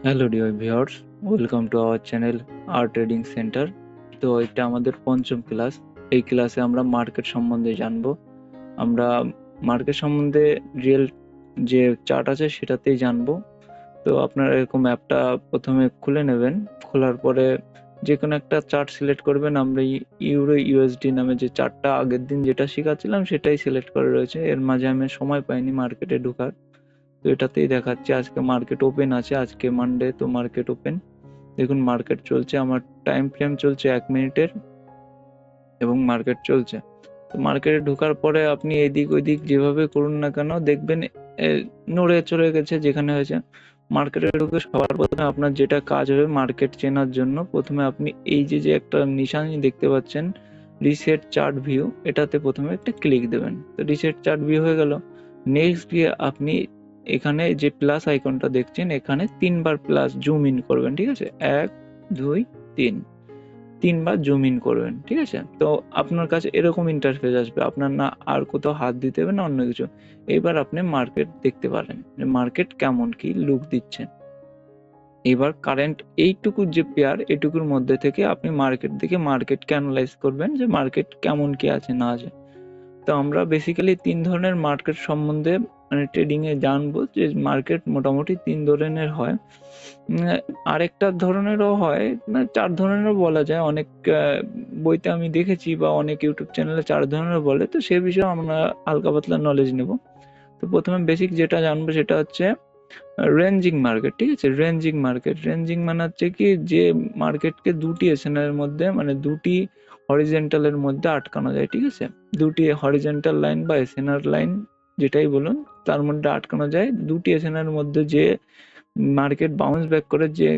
Hello dear viewers, welcome to our channel আর trading centre. তো এটা আমাদের পঞ্চম ক্লাস। এই ক্লাসে আমরা মার্কেট সম্বন্ধে জানবো। আমরা মার্কেট সম্বন্ধে রিয়েল যে চার্ট আছে সেটাতেই জানবো। তো আপনারা এরকম অ্যাপটা প্রথমে খুলে নেবেন। খোলার পরে যে কোনো একটা চার্ট সিলেক্ট করবেন। আমরা ইউরো ইউএসডি নামে যে চার্টটা আগের দিন যেটা শেখাচ্ছিলাম সেটাই সিলেক্ট করে রয়েছে। এর মাঝে আমি সময় পাইনি মার্কেটে ঢোকার, তো এটাতেই দেখাচ্ছে আজকে মার্কেট ওপেন আছে। আজকে মানডে, তো মার্কেট ওপেন। দেখুন মার্কেট চলছে, আমার টাইম ফ্রেম চলছে 1 মিনিটের এবং মার্কেট চলছে। তো মার্কেটে ঢোকার পরে আপনি এদিক ওইদিক যেভাবে করুন না কেন দেখবেন নড়ে চলে গেছে যেখানে হয়েছে। মার্কেটে ঢুকে সবার প্রথমে আপনার যেটা কাজ হবে মার্কেট চেনার জন্য, প্রথমে আপনি এই যে যে একটা নিশানি দেখতে পাচ্ছেন রিসেট চার্ট ভিউ, এটাতে প্রথমে একটা ক্লিক দেবেন। তো রিসেট চার্ট ভিউ হয়ে গেল। নেক্সট গিয়ে আপনি এখানে যে প্লাস আইকনটা দেখছেন এখানে 3বার প্লাস জুম ইন করবেন, ঠিক আছে? 1 2 3, 3বার জুম ইন করবেন, ঠিক আছে? তো আপনার কাছে এরকম ইন্টারফেস আসবে, আপনার না আর কোথাও হাত দিতে হবে না অন্য কিছু। এবার আপনি মার্কেট দেখতে পারেন যে মার্কেট কেমন কি লুক দিচ্ছে। এবার কারেন্ট এইটুকু যে পেয়ার, এটুকুর মধ্যে থেকে আপনি মার্কেট দেখে মার্কেটকে অ্যানালাইজ করবেন যে মার্কেট কেমন কি আছে না আছে। তো আমরা বেসিক্যালি 3 ধরনের মার্কেট সম্বন্ধে মানে ট্রেডিং এ জানবো, যে মার্কেট মোটামুটি 3 ধরনের হয়। উম আরেকটা ধরনেরও হয়, মানে 4 ধরনেরও বলা যায়। অনেক বইতে আমি দেখেছি বা অনেক YouTube চ্যানেলে 4 ধরনেরও বলে। তো সে বিষয়ে আমরা হালকা পাতলা নলেজ নেব। তো প্রথমে বেসিক যেটা জানবো সেটা হচ্ছে রেঞ্জিং মার্কেট, ঠিক আছে? রেঞ্জিং মার্কেট, রেঞ্জিং মানে হচ্ছে কি যে মার্কেটকে দুটি এর মধ্যে মানে দুটি হরিজেন্টালের মধ্যে আটকানো যায়, ঠিক আছে? দুটি হরিজেন্টাল লাইন বা এসএনআর লাইন যেটাই বলুন তার মধ্যে আটকানো যায়। দুটি এসএনআর মধ্যে যে মার্কেট বাউন্স ব্যাক করে, যে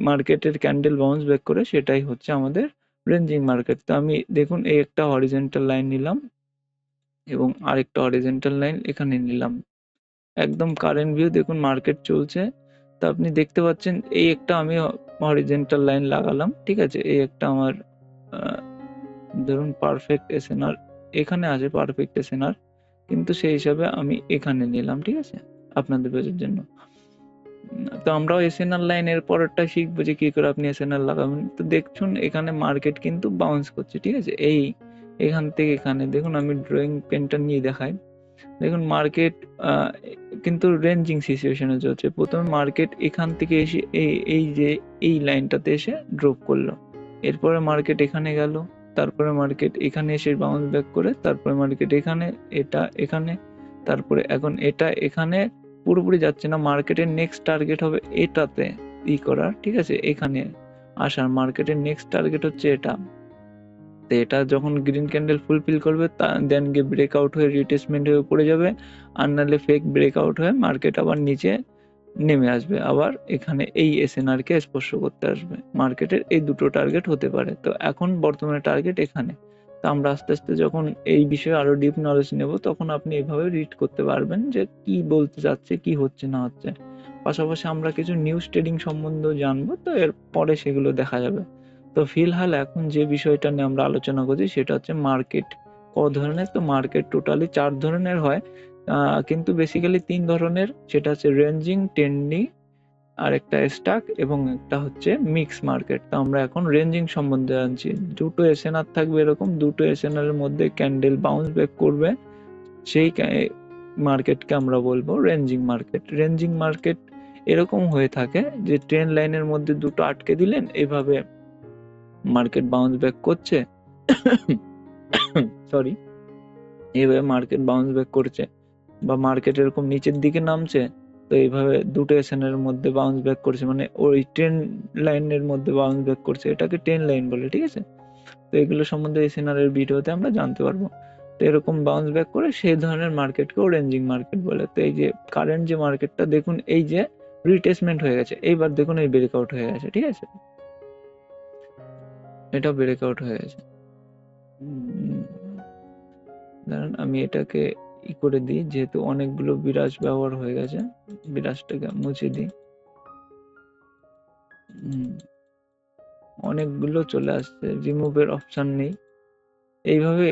মার্কেটের ক্যান্ডেল বাউন্স ব্যাক করে, সেটাই হচ্ছে আমাদের রেঞ্জিং মার্কেট। তো আমি দেখুন এই একটা হরিজেন্টাল লাইন নিলাম এবং আরেকটা হরিজেন্টাল লাইন এখানে নিলাম। একদম কারেন্ট ভিউ দেখুন মার্কেট চলছে। তো আপনি দেখতে পাচ্ছেন এই একটা আমি হরিজেন্টাল লাইন লাগালাম, ঠিক আছে? এই একটা আমার ধরুন পারফেক্ট এসএনআর এখানে আছে, পারফেক্ট এসএনআর, কিন্তু সেই হিসাবে আমি এখানে নিলাম, ঠিক আছে? আপনাদের বোঝার জন্য। তো আমরাও এসএনআর লাইনের পরেরটা শিখবো যে কি করে আপনি এসএনআর লাগাবেন। তো দেখুন এখানে মার্কেট কিন্তু বাউন্স করছে, ঠিক আছে? এখান থেকে এখানে দেখুন, আমি ড্রয়িং পেনটা নিয়ে দেখাই। দেখুন মার্কেট কিন্তু রেঞ্জিং সিচুয়েশনে চলছে। প্রথমে মার্কেট এখান থেকে এসে এই যে এই লাইনটাতে এসে ড্রপ করলো। এরপরে মার্কেট এখানে গেল, তারপরে মার্কেট এখানে এসে বাউন্স ব্যাক করে, তারপরে মার্কেট এখানে, এটা এখানে, তারপরে এখন এটা এখানে। পুরোপুরি যাচ্ছে না, মার্কেটের নেক্সট টার্গেট হবে এটাতে করার, ঠিক আছে? এখানে আসার মার্কেটের নেক্সট টার্গেট হচ্ছে এটা। তো এটা যখন গ্রিন ক্যান্ডেল ফুলফিল করবে দেন গিয়ে ব্রেকআউট হয়ে রিটেসমেন্ট হয়ে পড়ে যাবে, আর নাহলে ফেক ব্রেকআউট হয়ে মার্কেট আবার নিচে নেমে আসবে, আবার এখানে এই এসএনআর কে স্পর্শ করতে আসবে। মার্কেটের এই দুটো টার্গেট হতে পারে। তো এখন বর্তমানে টার্গেট এখানে। তো আমরা আস্তে আস্তে যখন এই বিষয়ে আরো ডিপ নলেজ নেব তখন আপনি এভাবে রিড করতে পারবেন যে কি বলতে চাচ্ছে, কি হচ্ছে না হচ্ছে। পাশাপাশি আমরা কিছু নিউজ ট্রেডিং সম্বন্ধেও জানবো, তো এর পরে সেগুলো দেখা যাবে। তো ফিলহাল এখন যে বিষয়টা নিয়ে আমরা আলোচনা করছি সেটা হচ্ছে মার্কেট ক ধরনের। তো মার্কেট টোটালি 4 ধরনের হয়, কিন্তু বেসিক্যালি 3 ধরনের, সেটা হচ্ছে রেঞ্জিং, ট্রেন্ডিং, আর একটা স্টাক এবং একটা হচ্ছে মিক্স মার্কেট। তো আমরা এখন রেঞ্জিং সম্বন্ধে জানছি। দুটো এসএনআর থাকবে, এরকম দুটো এসএনআর এর মধ্যে ক্যান্ডেল বাউন্স ব্যাক করবে, সেই মার্কেটকে আমরা বলবো রেঞ্জিং মার্কেট। রেঞ্জিং মার্কেট এরকম হয়ে থাকে যে ট্রেন লাইনের মধ্যে দুটো আটকে দিলেন, এভাবে মার্কেট বাউন্স ব্যাক করছে, সরি, এইভাবে মার্কেট বাউন্স ব্যাক করছে, বা মার্কেট এরকম নিচের দিকে নামছে, তো এইভাবে দুটো এসএনআর এর মধ্যে বাউন্স ব্যাক করছে, মানে ওই ট্রেন লাইনের মধ্যে বাউন্স ব্যাক করছে, এটাকে ট্রেন লাইন বলে, ঠিক আছে? তো এগুলো সম্বন্ধে এসএনআর এর ভিডিওতে আমরা জানতে পারবো। তো এরকম বাউন্স ব্যাক করে সেই ধরনের মার্কেটকেও রেঞ্জিং মার্কেট বলে। তো এই যে কারেন্ট যে মার্কেটটা দেখুন, এই যে রিটেসমেন্ট হয়ে গেছে, এইবার দেখুন এই ব্রেকআউট হয়ে গেছে, ঠিক আছে? এটা ব্রেকআউট হয়ে গেছে। দাঁড়ান আমি এটাকে করে দিই, যেহেতু অনেকগুলো বিরাজ ব্যবহার হয়ে গেছে, বিরাজটাকে মুছে দিই। অনেকগুলো চলে আসছে, রিমুভের অপশন নেই। এইভাবে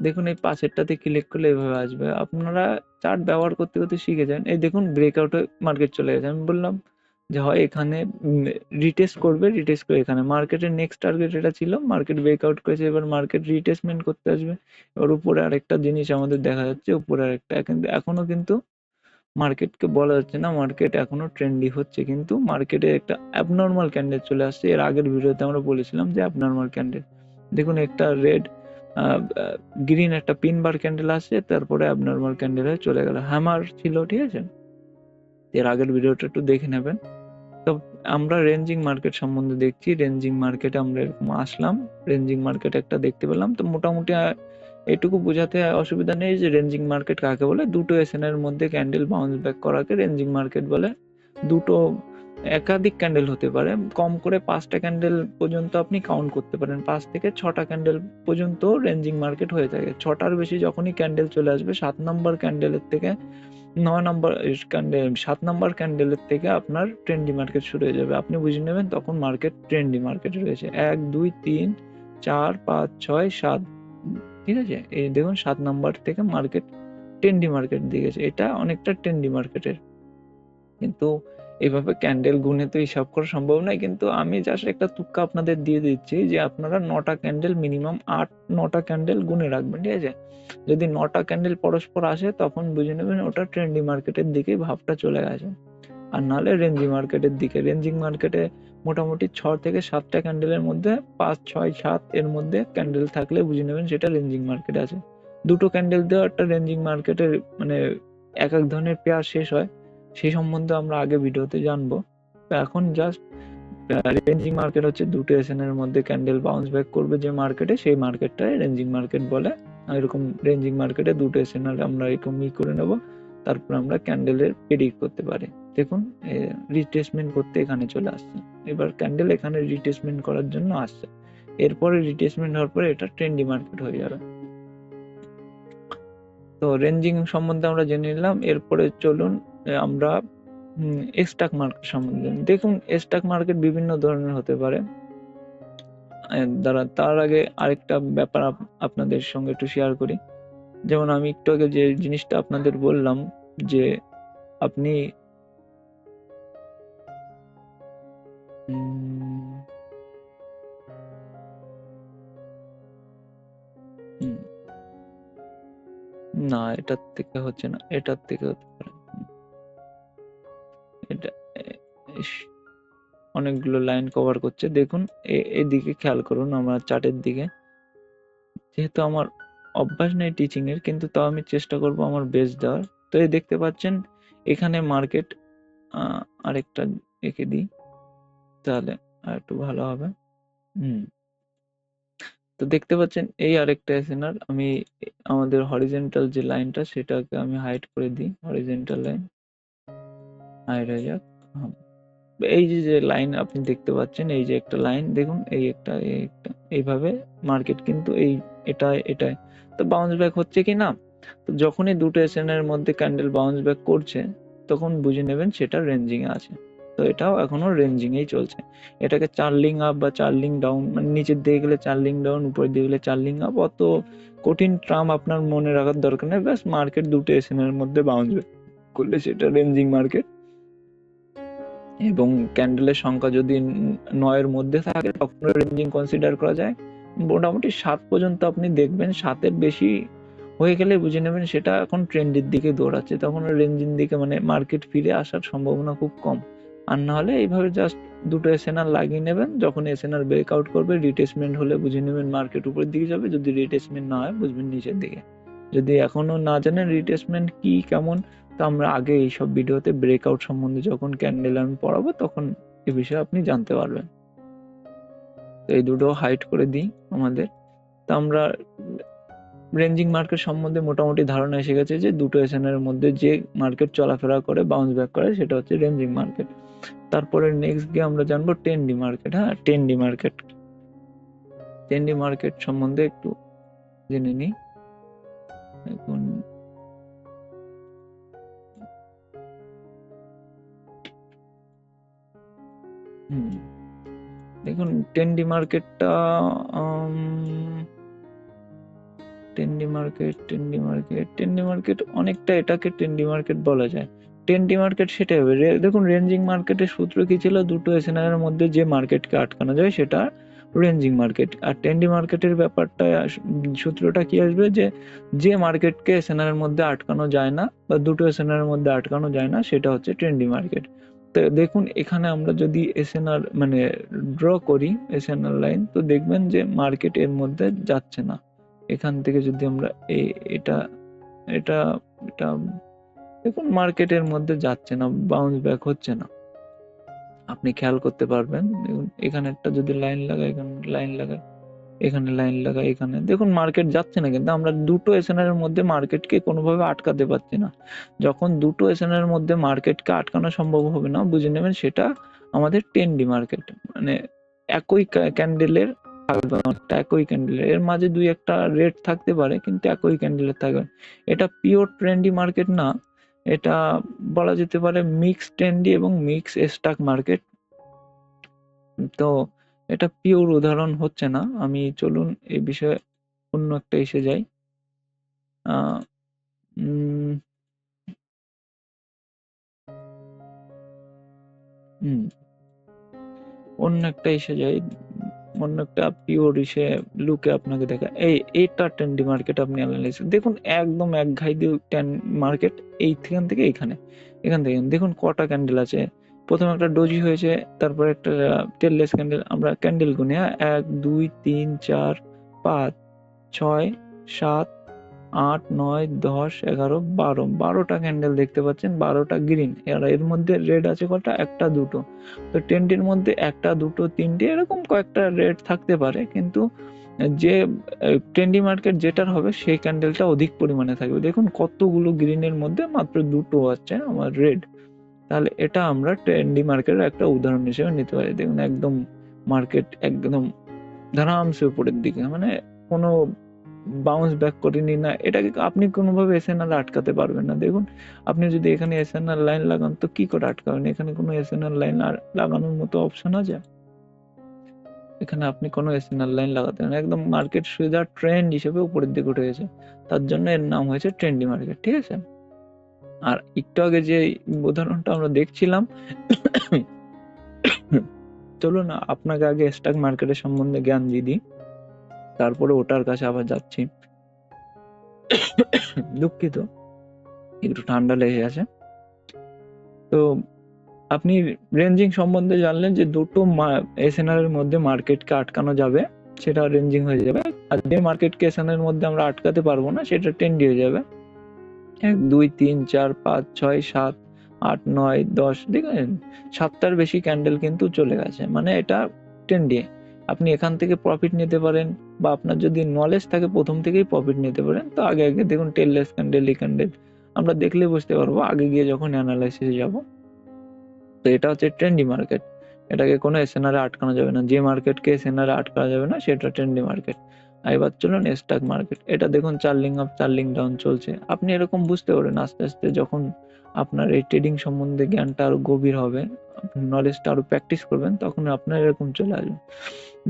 দেখুন এই পাশেরটাতে ক্লিক করলে এইভাবে আসবে। আপনারা চার্ট ব্যবহার করতে করতে শিখে যান। এই দেখুন ব্রেকআউট হয়ে মার্কেট চলে গেছে, আমি বললাম যে হয় এখানে রিটেস্ট করবে, রিটেস্ট করে এখানে মার্কেটের নেক্সট টার্গেট এটা ছিল, মার্কেট ব্রেকআউট করেছে, এবার মার্কেট রিটেস্টমেন্ট করতে আসবে। এবার উপরে আরেকটা জিনিস আমাদের দেখা যাচ্ছে, উপরে আরেকটা, কিন্তু এখনো কিন্তু মার্কেটকে বলা যাচ্ছে না মার্কেট এখনো ট্রেন্ডি হচ্ছে, কিন্তু মার্কেটে একটা অ্যাবনর্মাল ক্যান্ডেল চলে আসছে। এর আগের ভিডিওতে আমরা বলেছিলাম যে অ্যাবনর্মাল ক্যান্ডেল, দেখুন একটা রেড গ্রিন একটা পিন বার ক্যান্ডেল আসছে, তারপরে অ্যাবনর্মাল ক্যান্ডেল হয়ে চলে গেল, হ্যামার ছিল, ঠিক আছে। এর আগের ভিডিওটা একটু দেখে নেবেন। তো আমরা রেঞ্জিং মার্কেট সম্বন্ধে দেখছি, রেঞ্জিং মার্কেটে আমরা এরকম আসলাম, রেঞ্জিং মার্কেট একটা দেখতে পেলাম। তো মোটামুটি এটুকু বোঝাতে অসুবিধা নেই যে রেঞ্জিং মার্কেট কাকে বলে। দুটো এসএন এর মধ্যে ক্যান্ডেল বাউন্স ব্যাক করাকে রেঞ্জিং মার্কেট বলে। দুটো একাধিক ক্যান্ডেল হতে পারে, কম করে 5টা ক্যান্ডেল পর্যন্ত আপনি কাউন্ট করতে পারেন, 5 থেকে 6টা ক্যান্ডেল পর্যন্ত রেঞ্জিং মার্কেট হয়ে থাকে। 6টার বেশি যখনই ক্যান্ডেল চলে আসবে, 7 নম্বর ক্যান্ডেলের থেকে 9 নম্বর ক্যান্ডেল, 7 নম্বর ক্যান্ডেলের থেকে আপনার ট্রেন্ডি মার্কেট শুরু হয়ে যাবে। আপনি বুঝে নেবেন তখন মার্কেট ট্রেন্ডি মার্কেট রয়েছে। 1 2 3 4 5 6 7, ঠিক আছে। এই দেখুন 7 নাম্বার থেকে মার্কেট ট্রেন্ডি মার্কেট দিয়েছে, এটা অনেকটা ট্রেন্ডি মার্কেটের। কিন্তু এভাবে ক্যান্ডেল গুনে তো হিসাব করা সম্ভব নয়, কিন্তু আমি জাস্ট একটা তুক্কা আপনাদের দিয়ে দিচ্ছি যে আপনারা 9টা ক্যান্ডেল মিনিমাম 8-9টা ক্যান্ডেল গুনে রাখবেন, ঠিক আছে। যদি 9টা ক্যান্ডেল পরস্পর আসে তখন বুঝে নেবেন ওটা ট্রেন্ডি মার্কেটের দিকে ভাবটা চলে গেছে, আর নাহলে রেঞ্জি মার্কেটের দিকে। রেঞ্জিং মার্কেটে মোটামুটি 6 থেকে 7টা ক্যান্ডেলের মধ্যে 5 6 7 এর মধ্যে ক্যান্ডেল থাকলে বুঝে নেবেন সেটা রেঞ্জিং মার্কেট আছে। দুটো ক্যান্ডেল দেওয়া একটা রেঞ্জিং মার্কেটের মানে এক এক ধরনের পেয়ার শেষ হয়, সেই সম্বন্ধে আমরা আগে ভিডিওতে জানবো। তো এখন জাস্ট রেঞ্জিং মার্কেট হচ্ছে দুটো এসএন এর মধ্যে ক্যান্ডেল বাউন্স ব্যাক করবে যে মার্কেটে, সেই মার্কেটটাই রেঞ্জিং মার্কেট বলে। এরকম রেঞ্জিং মার্কেটে দুটো এসএন আমরা এরকম করে নেব, তারপর আমরা ক্যান্ডেলের প্রেডিক্ট করতে পারি। দেখুন রিট্রেসমেন্ট করতে এখানে চলে আসছে, এবার ক্যান্ডেল এখানে রিট্রেসমেন্ট করার জন্য আসছে, এরপরে রিট্রেসমেন্ট হওয়ার পরে এটা ট্রেন্ডি মার্কেট হয়ে যাবে। তো রেঞ্জিং সম্বন্ধে আমরা জেনে নিলাম। এরপরে চলুন আমরা স্টক মার্কেট সম্বন্ধে দেখুন। স্টক মার্কেট বিভিন্ন ধরনের হতে পারে। তার আগে আরেকটা ব্যাপার আপনাদের সঙ্গে একটু শেয়ার করি। যেমন আমি একটু আগে যে জিনিসটা আপনাদের বললাম যে আপনি না এটার থেকে হচ্ছে না, এটার থেকে হতে পারে। এটা অনেকগুলো লাইন কভার করছে, দেখুন এদিকে খেয়াল করুন আমার চার্টের দিকে। যেহেতু আমার অভ্যাস নেই টিচিং এর, কিন্তু তাও আমি চেষ্টা করব আমার বেস্ট দেওয়ার। তো এই দেখতে পাচ্ছেন এখানে মার্কেট, আরেকটা এঁকে দিই তাহলে আর একটু ভালো হবে। তো দেখতে পাচ্ছেন এই আরেকটা এসএনআর, আমি আমাদের হরিজন্টাল যে লাইনটা সেটাকে আমি হাইড করে দিই, হরিজন্টাল লাইন হাইড হয়ে যাক। এই যে লাইন আপনি দেখতে পাচ্ছেন, এই যে একটা লাইন দেখুন, এই একটা এইভাবে মার্কেট কিন্তু এটাই তো বাউন্স ব্যাক হচ্ছে কি না। তো যখনই দুটো এসএনআর মধ্যে ক্যান্ডেল বাউন্স ব্যাক করছে তখন বুঝে নেবেন সেটা রেঞ্জিং এ আছে। তো এটাও এখনো রেঞ্জিং এই চলছে। এটাকে চার্লিং আপ বা চার্লিং ডাউন, মানে নিচের দিকে গেলে চার্লিং ডাউন, উপরের দিকে গেলে চার্লিং আপ, অত কঠিন টার্ম আপনার মনে রাখার দরকার নেই। ব্যাস মার্কেট দুটো এসএনআর মধ্যে বাউন্স ব্যাক করলে সেটা রেঞ্জিং মার্কেট, এবং ক্যান্ডেলের সংখ্যা যদি 9 এর মধ্যে থাকে তখন রেঞ্জিং কনসিডার করা যায়। মোটামুটি 7 পর্যন্ত আপনি দেখবেন, 7-এর বেশি হয়ে গেলে বুঝে নেবেন সেটা এখন ট্রেন্ডের দিকে দৌড়াচ্ছে, তখন রেঞ্জিং দিকে মানে মার্কেট ফিরে আসার সম্ভাবনা খুব কম। আর না হলে এইভাবে জাস্ট দুটো এসএনআর লাগিয়ে নেবেন, যখন এসএনআর ব্রেকআউট করবে রিটেসমেন্ট হলে বুঝে নেবেন মার্কেট উপরের দিকে যাবে, যদি রিটেসমেন্ট না হয় বুঝবেন নিচের দিকে। যদি এখনো না জানেন রিটেসমেন্ট কি কেমন, তো আমরা আগে এইসব ভিডিওতে ব্রেকআউট সম্বন্ধে যখন ক্যান্ডেল আমি পড়াবো তখন এ বিষয়ে আপনি জানতে পারবেন। তো এই দুটো হাইড করে দিই আমাদের। তো আমরা রেঞ্জিং মার্কেট সম্বন্ধে মোটামুটি ধারণা এসে গেছে যে দুটো এসএনআর মধ্যে যে মার্কেট চলাফেরা করে বাউন্স ব্যাক করে সেটা হচ্ছে রেঞ্জিং মার্কেট। তারপরে নেক্সট গিয়ে আমরা জানবো টেন্ডি মার্কেট। হ্যাঁ, টেন্ডি মার্কেট, টেন্ডি মার্কেট সম্বন্ধে একটু জেনে নিই। এখন দেখুন টেন্ডি মার্কেটটা, টেন্ডি মার্কেট অনেকটা এটাকে টেন্ডি মার্কেট বলা যায়। 10D মার্কেট সেটাই হবে। দেখুন রেঞ্জিং মার্কেটের সূত্র কি ছিল, দুটো এসএনআর এর মধ্যে যে মার্কেটকে আটকানো যায় সেটা রেঞ্জিং মার্কেট। আর 10D মার্কেটের ব্যাপারটা সূত্রটা কি আসবে, যে মার্কেটকে এসএনআর এর মধ্যে আটকানো যায় না বা দুটো এসএনআর এর মধ্যে আটকানো যায় না সেটা হচ্ছে 10D মার্কেট। তো দেখুন এখানে আমরা যদি এসএনআর মানে ড্র করি এসএনআর লাইন, তো দেখবেন যে মার্কেট এর মধ্যে যাচ্ছে না। এখান থেকে যদি আমরা এটা এটা এটা দেখুন মার্কেটের মধ্যে যাচ্ছে না, বাউন্স ব্যাক হচ্ছে না। আপনি খেয়াল করতে পারবেন, দেখুন এখানে একটা যদি লাইন লাগাই, এখানে লাইন লাগাই, এখানে লাইন লাগাই, এখানে দেখুন মার্কেট যাচ্ছে না, কিন্তু আমরা দুটো এসএনআর এর মধ্যে মার্কেটকে কোনোভাবে আটকাতে পারছি না। যখন দুটো এসএনআর এর মধ্যে মার্কেটকে আটকানো সম্ভব হবে না, বুঝে নেবেন সেটা আমাদের 10D মার্কেট। মানে একই ক্যান্ডেলের থাকবে, একই ক্যান্ডেলের এর মাঝে দুই একটা রেট থাকতে পারে, কিন্তু একই ক্যান্ডেলের থাকবে। এটা পিওর ট্রেন্ডি মার্কেট না, এটা বলা যেতে পারে মিক্স ট্রেন্ডি এবং মিক্স স্টক মার্কেট। তো এটা পিওর উদাহরণ হচ্ছে না। আমি চলুন এই বিষয়ে অন্য একটা এসে যাই। আহ, উম, হুম, অন্য একটা এসে যাই, অন্য একটা পিওর ইসে লুকে আপনাকে দেখা। এইটা ট্রেন্ডি মার্কেট আপনি অ্যানালাইসিস দেখুন, একদম এক ঘাই দিয়ে মার্কেট এইখান থেকে এইখানে, এখান থেকে দেখুন কটা ক্যান্ডেল আছে। প্রথমে একটা ডোজি হয়েছে, তারপর একটা টেললেস ক্যান্ডেল। আমরা ক্যান্ডেল গুনি, 1 2 3 4 5 6 7 8 9 10 11 12, 12টা ক্যান্ডেল দেখতে পাচ্ছেন, 12টা গ্রিন। আর এর মধ্যে রেড আছে কটা, একটা দুটো। তো টেন্ডের মধ্যে একটা দুটো তিনটে এরকম কয়েকটা রেড থাকতে পারে, কিন্তু যে ট্রেন্ডি মার্কেট যেটার হবে সেই ক্যান্ডেলটা অধিক পরিমাণে থাকবে। দেখুন কতগুলো গ্রিনের মধ্যে মাত্র দুটো আছে আমার রেড। তাহলে এটা আমরা ট্রেন্ডি মার্কেটের একটা উদাহরণ হিসেবে নিতে পারি। দেখুন একদম মার্কেট একদম ধারামসে উপরের দিকে, মানে কোনো বাউন্স ব্যাক করেনি না, এটাকে আপনি কোনোভাবে এসএনআর আটকাতে পারবেন না। দেখুন আপনি যদি এখানে এসএনআর লাইন লাগান তো কি করে আটকাবেন, এখানে কোনো এসএনআর লাইন লাগানোর মতো অপশন আছে? এখানে আপনি কোনো এসএনআর লাইন লাগাতে পারেন, একদম মার্কেট সোজা ট্রেন্ড হিসেবে উপরের দিকে উঠে গেছে, তার জন্য এর নাম হয়েছে ট্রেন্ডি মার্কেট, ঠিক আছে। আর একটু আগে যে উদাহরণটা আমরা দেখছিলাম, চলুন আপনাকে আগে স্টক মার্কেটের সম্বন্ধে জ্ঞান দিয়ে দিই, তারপরে ওটার কাছে আবার যাচ্ছি। দুঃখিত, একটু ঠান্ডা লেগে গেছে। তো আপনি রেঞ্জিং সম্বন্ধে জানলেন যে দুটো এসএনআর এর মধ্যে মার্কেটকে আটকানো যাবে, সেটা রেঞ্জিং হয়ে যাবে। আর যে মার্কেটকে এসএনআর এর মধ্যে আমরা আটকাতে পারবো না সেটা ট্রেন্ডি হয়ে যাবে। 1 2 3 4 5 6 7 8 9 10, দেখেন 7টার বেশি ক্যান্ডেল কিন্তু চলে গেছে, মানে এটা ট্রেন্ডি। আপনি এখান থেকে প্রফিট নিতে পারেন, বা আপনার যদি নলেজ থাকে প্রথম থেকেই প্রফিট নিতে পারেন। তো আগে আগে দেখুন টেললেস ক্যান্ডেল, ই ক্যান্ডেল আমরা দেখলে বুঝতে পারবো আগে গিয়ে যখন অ্যানালাইসিসে যাব। তো এটা হচ্ছে ট্রেন্ডি মার্কেট, এটাকে কোনো এসএনআর এ আটকানো যাবে না। যে মার্কেটকে এসএনআর এ আটকানো যাবে না সেটা ট্রেন্ডি মার্কেট। এবার চলুন স্টক মার্কেট। এটা দেখুন চার্লিং আপ চার্লিং ডাউন চলছে। আপনি এরকম বুঝতে পারেন আস্তে আস্তে যখন আপনার এই ট্রেডিং সম্বন্ধে জ্ঞানটা আরো গভীর হবে, নলেজটা আরো প্র্যাকটিস করবেন, তখন আপনার এরকম চলে আসবে।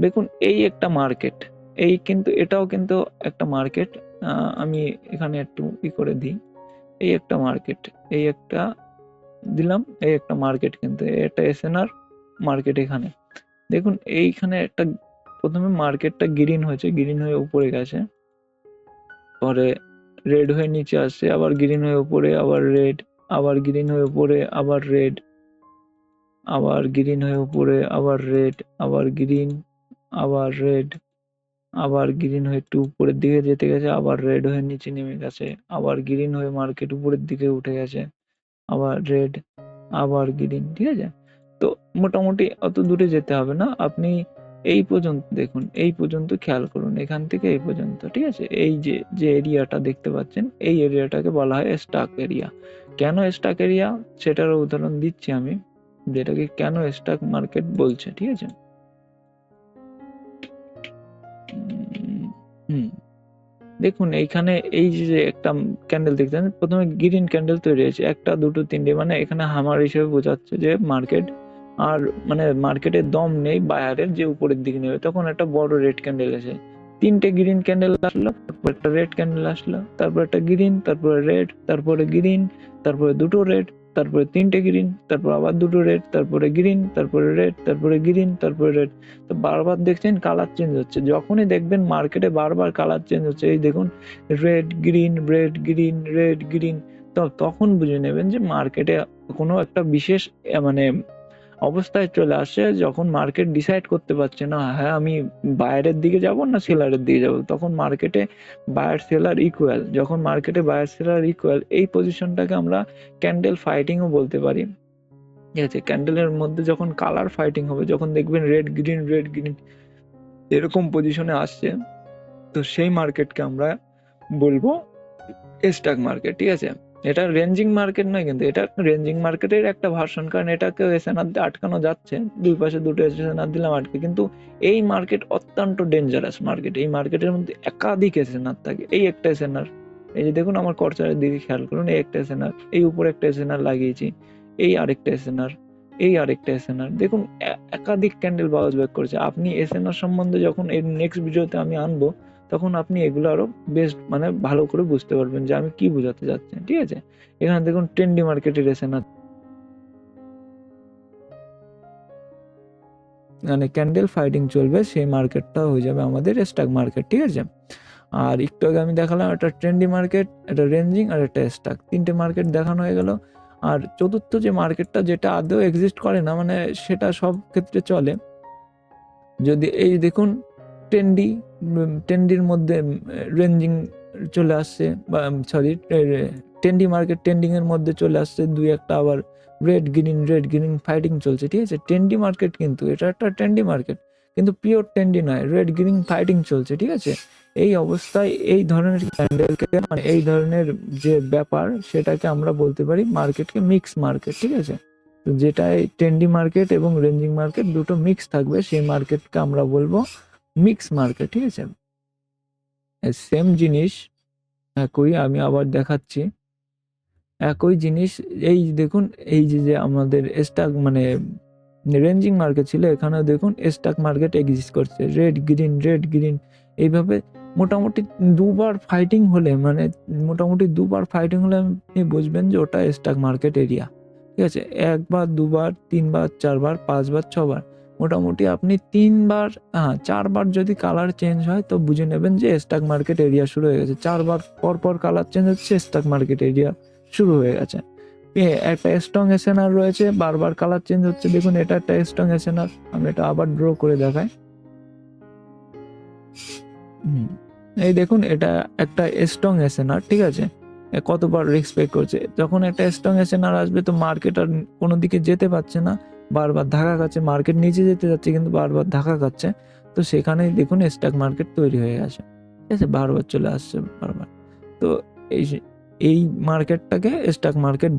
দেখুন এই একটা মার্কেট, এই কিন্তু এটাও কিন্তু একটা মার্কেট। আমি এখানে একটু করে দিই, এই একটা মার্কেট, এই একটা দিলাম, এই একটা মার্কেট, কিন্তু এটা এসএনআর মার্কেট। এখানে দেখুন এইখানে একটা প্রথমে মার্কেটটা গ্রিন হয়েছে, গ্রিন হয়ে উপরে গেছে, পরে রেড হয়ে নিচে আসছে, আবার গ্রিন হয়ে উপরে, আবার রেড, আবার গ্রিন হয়ে উপরে, আবার রেড, আবার গ্রিন হয়ে উপরে, আবার রেড, আবার গ্রিন, আবার রেড, আবার গ্রিন হয়ে একটু উপরের দিকে যেতে গেছে, আবার রেড হয়ে নিচে নেমে গেছে, আবার গ্রিন হয়ে মার্কেট উপরের দিকে উঠে গেছে, আবার রেড, আবার গ্রিন, ঠিক আছে। তো মোটামুটি অত দূরে যেতে হবে না, আপনি এই পর্যন্ত দেখুন, এই পর্যন্ত খেয়াল করুন, এখান থেকে এই পর্যন্ত, ঠিক আছে। এই যে যে এরিয়াটা দেখতে পাচ্ছেন, এই এরিয়াটাকে বলা হয় স্টাক এরিয়া। কেন স্টাক এরিয়া সেটার উদাহরণ দিচ্ছি আমি, যেটাকে কেন স্টক মার্কেট বলছে, ঠিক আছে। হুম, দেখুন এইখানে এই যে একটা ক্যান্ডেল দেখছেন, প্রথমে গ্রিন ক্যান্ডেল তৈরি হয়েছে, একটা দুটো তিনটে, মানে এখানে হামার হিসেবে বোঝাচ্ছে যে মার্কেট আর মানে মার্কেটের দম নেই বায়ারের যে উপরের দিকে নেবে। তখন একটা বড় রেড ক্যান্ডেল এসে তিনটে গ্রিন ক্যান্ডেল আসলো, তারপর একটা রেড ক্যান্ডেল আসলো, তারপর একটা গ্রিন, তারপরে রেড, তারপরে গ্রিন, তারপরে দুটো রেড, তারপরে 3টে গ্রিন, তারপর আবার 2টো রেড, তারপরে গ্রিন, তারপরে রেড, তারপরে গ্রিন, তারপরে রেড। তো বারবার দেখছেন কালার চেঞ্জ হচ্ছে। যখনই দেখবেন মার্কেটে বারবার কালার চেঞ্জ হচ্ছে, এই দেখুন red green, red green, red green, তো তখন বুঝে নেবেন যে মার্কেটে কোনো একটা বিশেষ মানে অবস্থায় চলে আসে, যখন মার্কেট ডিসাইড করতে পারছে না হ্যাঁ আমি বায়ারের দিকে যাব না সেলারের দিকে যাব। তখন মার্কেটে বায়ার সেলার ইকুয়াল, যখন মার্কেটে বায়ার সেলার ইকুয়াল, এই পজিশনটাকে আমরা ক্যান্ডেল ফাইটিংও বলতে পারি। ঠিক আছে, ক্যান্ডেলের মধ্যে যখন কালার ফাইটিং হবে, যখন দেখবেন রেড গ্রিন এরকম পজিশনে আসছে, তো সেই মার্কেটকে আমরা বলবো স্টক মার্কেট। ঠিক আছে, এটা রেঞ্জিং মার্কেট নয়, কিন্তু এটা রেঞ্জিং মার্কেটের একটা ভার্সন, কারণ এটাকে এসএনআর দিয়ে আটকানো যাচ্ছে, দুই পাশে দুটো এসএনআর দিলাম আটকে। কিন্তু এই মার্কেট অত্যন্ত ডেঞ্জারাস মার্কেট। এই মার্কেটের মধ্যে একাধিক এসএনআর থাকে। এই একটা এসএনআর, এই যে দেখুন আমার কর্সারের দিকে খেয়াল করুন, এই একটা এসএনআর, এই উপরে একটা এসএনআর লাগিয়েছি, এই আরেকটা এসএনআর, এই আরেকটা এসএনআর, দেখুন একাধিক ক্যান্ডেল বাউন্স ব্যাক করছে। আপনি এসএনআর সম্বন্ধে যখন এর নেক্সট ভিডিওতে আমি আনবো, তখন আপনি এগুলো আরো বেশ মানে ভালো করে বুঝতে পারবেন যে আমি কি বোঝাতে যাচ্ছি। ঠিক আছে, এখানে দেখুন ট্রেন্ডি মার্কেটের এসএনআর, মানে ক্যান্ডেল ফাইটিং চলবে, সেই মার্কেটটা হয়ে যাবে আমাদের স্টক মার্কেট। ঠিক আছে, আর একটু আগে আমি দেখালাম একটা ট্রেন্ডি মার্কেট, একটা রেঞ্জিং আর একটা স্টক, 3টে মার্কেট দেখানো হয়ে গেল। আর চতুর্থ যে মার্কেটটা, যেটা আদৌ এক্সিস্ট করে না, মানে সেটা সব ক্ষেত্রে চলে, যদি এই দেখুন ট্রেন্ডির মধ্যে রেঞ্জিং চলে আসছে, বা সরি ট্রেন্ডি মার্কেট ট্রেন্ডিং এর মধ্যে চলে আসছে, দুই একটা আবার রেড গ্রিন ফাইটিং চলছে। ঠিক আছে, ট্রেন্ডি মার্কেট, কিন্তু এটা একটা ট্রেন্ডি মার্কেট, কিন্তু পিওর ট্রেন্ডি নয়, রেড গ্রিন ফাইটিং চলছে। ঠিক আছে, এই অবস্থায় এই ধরনের ক্যান্ডেলকে, মানে এই ধরনের যে ব্যাপার, সেটাকে আমরা বলতে পারি মার্কেটকে মিক্স মার্কেট। ঠিক আছে, তো যেটায় ট্রেন্ডি মার্কেট এবং রেঞ্জিং মার্কেট দুটো মিক্স থাকবে, সেই মার্কেটকে আমরা বলবো মিক্স মার্কেট। ঠিক আছে, সেম জিনিস একই, আমি আবার দেখাচ্ছি একই জিনিস। এই দেখুন, এই যে আমাদের স্টক মানে রেঞ্জিং মার্কেট ছিল, এখানেও দেখুন স্টক মার্কেট এক্সিস্ট করছে, রেড গ্রিন এইভাবে মোটামুটি দুবার ফাইটিং হলে, মানে মোটামুটি দুবার ফাইটিং হলে আপনি বুঝবেন যে ওটা স্টক মার্কেট এরিয়া। ঠিক আছে, একবার, দুবার, তিনবার, চারবার, পাঁচবার, ছবার, মোটামুটি আপনি চারবার যদি কালার চেঞ্জ হয়, তো বুঝে নেবেন যে স্টক মার্কেট এরিয়া শুরু হয়ে গেছে। চারবার পর কালার চেঞ্জ হচ্ছে, স্টক মার্কেট এরিয়া শুরু হয়ে গেছে। একটা স্ট্রং এসএনআর রয়েছে, বারবার কালার চেঞ্জ হচ্ছে, দেখুন এটা একটা স্ট্রং এসএনআর। আমি এটা আবার ড্র করে দেখাই। এই দেখুন এটা একটা স্ট্রং এসএনআর। ঠিক আছে, কতবার রেসপেক্ট করছে। যখন একটা স্ট্রং এসএনআর আসবে, তো মার্কেট আর কোনো দিকে যেতে পারছে না, বারবার ধাক্কা খাচ্ছে, মার্কেট নিচে যেতে যাচ্ছে কিন্তু বারবার ধাক্কা খাচ্ছে, তো সেখানেই দেখুন স্টক মার্কেট তৈরি হয়ে গেছে। ঠিক আছে, বারবার চলে আসছে বারবার। তো এই এই মার্কেটটাকে স্টক মার্কেট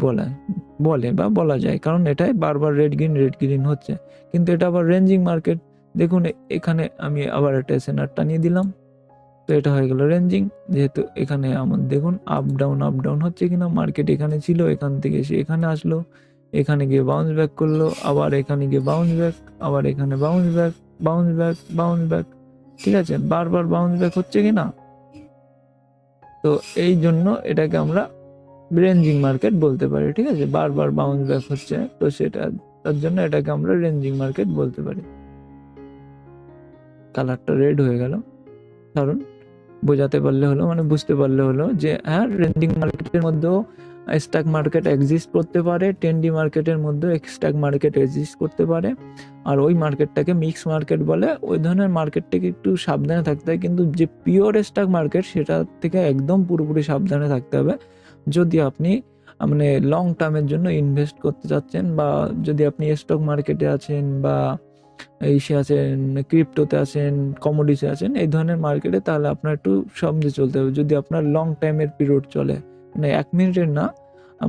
বলে বা বলা যায়, কারণ এটাই বারবার রেড গ্রিন হচ্ছে। কিন্তু এটা আবার রেঞ্জিং মার্কেট। দেখুন এখানে আমি আবার একটা এসএনআর টানিয়ে দিলাম, তো এটা হয়ে গেল রেঞ্জিং। যেহেতু এখানে আমার দেখুন আপ ডাউন হচ্ছে কিনা, মার্কেট এখানে ছিল, এখান থেকে এসে এখানে আসলো, এখানে গিয়ে বাউন্স ব্যাক করলো, আবার এখানে গিয়ে বাউন্স ব্যাক, আবার এখানে বাউন্স ব্যাক। ঠিক আছে, বারবার বাউন্স ব্যাক হচ্ছে কিনা, তো এই জন্য এটাকে আমরা রেঞ্জিং মার্কেট বলতে পারি। ঠিক আছে, বারবার বাউন্স ব্যাক হচ্ছে, তো তার জন্য এটাকে আমরা রেঞ্জিং মার্কেট বলতে পারি। কালারটা রেড হয়ে গেল, কারণ বোঝাতে পারলে হলো, মানে বুঝতে পারলে হলো যে হ্যাঁ, রেঞ্জিং মার্কেটের মধ্যেও স্টক মার্কেট এক্সিস্ট করতে পারে, ট্রেন্ডি মার্কেটের মধ্যেও স্টক মার্কেট এক্সিস্ট করতে পারে, আর ওই মার্কেটটাকে মিক্স মার্কেট বলে। ওই ধরনের মার্কেট থেকে একটু সাবধানে থাকতে হয়, কিন্তু যে পিওর স্টক মার্কেট, সেটা থেকে একদম পুরোপুরি সাবধানে থাকতে হবে। যদি আপনি মানে লং টার্মের জন্য ইনভেস্ট করতে চাচ্ছেন, বা যদি আপনি স্টক মার্কেটে আছেন, বা এসে আছেন, ক্রিপ্টোতে আছেন, কমোডিটিসে আছেন, এই ধরনের মার্কেটে, তাহলে আপনার একটু সমঝে চলতে হবে। যদি আপনার লং টাইমের পিরিয়ড চলে, মানে 1 মিনিটের না,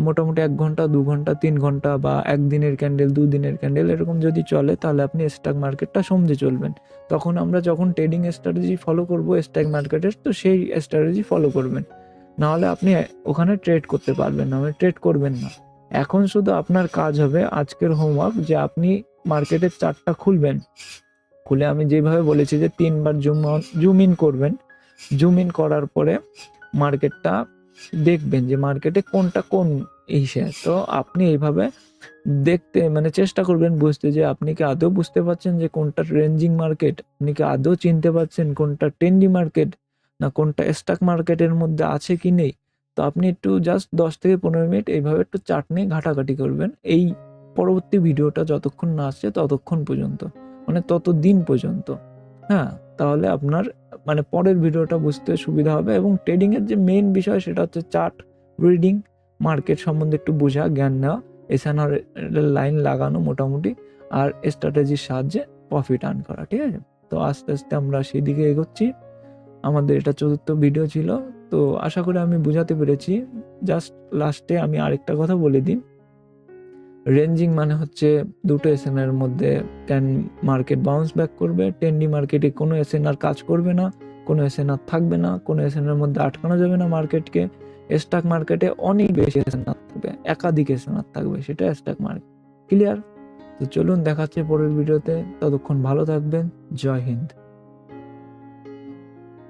মোটামুটি 1 ঘন্টা, 2 ঘন্টা, 3 ঘন্টা, বা 1 দিনের ক্যান্ডেল, 2 দিনের ক্যান্ডেল, এরকম যদি চলে, তাহলে আপনি স্টক মার্কেটটা সমঝে চলবেন। তখন আমরা যখন ট্রেডিং স্ট্র্যাটেজি ফলো করব স্টক মার্কেটের, তো সেই স্ট্র্যাটেজি ফলো করবেন, নাহলে আপনি ওখানে ট্রেড করতে পারবেন না, মানে ট্রেড করবেন না। এখন শুধু আপনার কাজ হবে আজকের হোমওয়ার্ক, যে আপনি মার্কেটের চার্টটা খুলবেন, খুলে আমি যেভাবে বলেছি যে 3বার জুম ইন করবেন, জুম ইন করার পরে মার্কেটটা দেখবেন যে মার্কেটে কোন এই শেয়ার। তো আপনি এইভাবে দেখতে মানে চেষ্টা করবেন বুঝতে, যে আপনি কি আদৌ বুঝতে পারছেন যে কোনটা রেঞ্জিং মার্কেট, আপনি কি আদৌ চিনতে পারছেন কোনটা ট্রেন্ডি মার্কেট, না কোনটা স্টক মার্কেটের মধ্যে আছে কি নেই। তো আপনি একটু জাস্ট 10 থেকে 15 মিনিট এইভাবে একটু চার্ট নিয়ে ঘাটাঘাটি করবেন এই পরবর্তী ভিডিওটা যতক্ষণ না আসছে ততক্ষণ পর্যন্ত, মানে ততদিন পর্যন্ত। হ্যাঁ, তাহলে আপনার মানে পরের ভিডিওটা বুঝতে সুবিধা হবে। এবং ট্রেডিং এর যে মেইন বিষয় সেটা হচ্ছে চার্ট রিডিং, মার্কেট সম্বন্ধে একটু বোঝা, জ্ঞান নেওয়া, এসএনআর লাইন লাগানো মোটামুটি, আর স্ট্র্যাটেজির সাহায্যে প্রফিট আর্ন করা। ঠিক আছে, তো আস্তে আস্তে আমরা সেই দিকে এগোচ্ছি। আমাদের এটা 4th ভিডিও ছিল, তো আশা করি আমি বুঝাতে পেরেছি। জাস্ট লাস্টে আমি আরেকটা কথা বলে দিই, রেঞ্জিং মানে হচ্ছে দুটো এসএনআর মধ্যে ক্যান মার্কেট বাউন্স ব্যাক করবে, ট্রেন্ডি মার্কেটে কোনো এসএনআর কাজ করবে না, কোনো এসএনআর থাকবে না, কোনো এসএনআর মধ্যে আটকানো যাবে না মার্কেটকে। স্টক মার্কেটে অনেক বেশি এসএনআর থাকবে, একাধিক এসএনআর থাকবে, সেটা স্টক মার্কেট। ক্লিয়ার? তো চলুন দেখাচ্ছে পরের ভিডিওতে, ততক্ষণ ভালো থাকবেন। জয় হিন্দ।